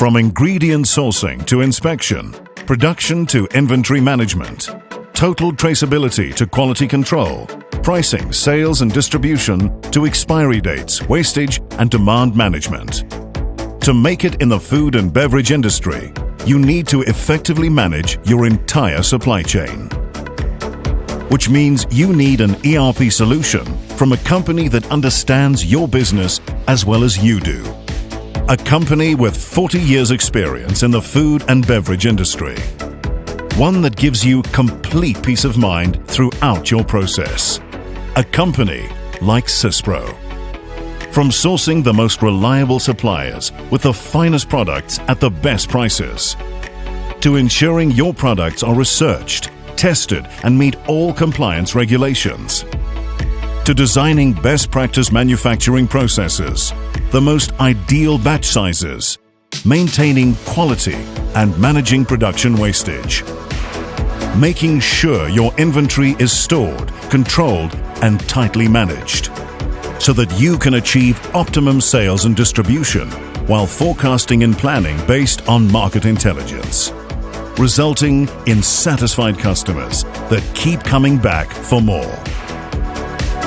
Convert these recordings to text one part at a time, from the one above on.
From ingredient sourcing to inspection, production to inventory management, total traceability to quality control, pricing, sales and distribution to expiry dates, wastage and demand management. To make it in the food and beverage industry, you need to effectively manage your entire supply chain. Which means you need an ERP solution from a company that understands your business as well as you do. A company with 40 years experience in the food and beverage industry. One that gives you complete peace of mind throughout your process. A company like Syspro. From sourcing the most reliable suppliers with the finest products at the best prices, to ensuring your products are researched, tested and meet all compliance regulations, to designing best practice manufacturing processes, the most ideal batch sizes, maintaining quality and managing production wastage, making sure your inventory is stored, controlled and tightly managed, so that you can achieve optimum sales and distribution while forecasting and planning based on market intelligence, resulting in satisfied customers that keep coming back for more.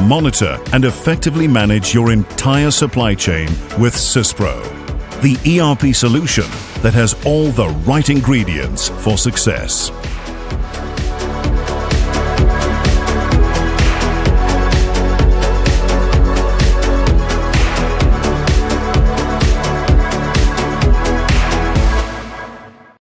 Monitor and effectively manage your entire supply chain with Syspro, the ERP solution that has all the right ingredients for success.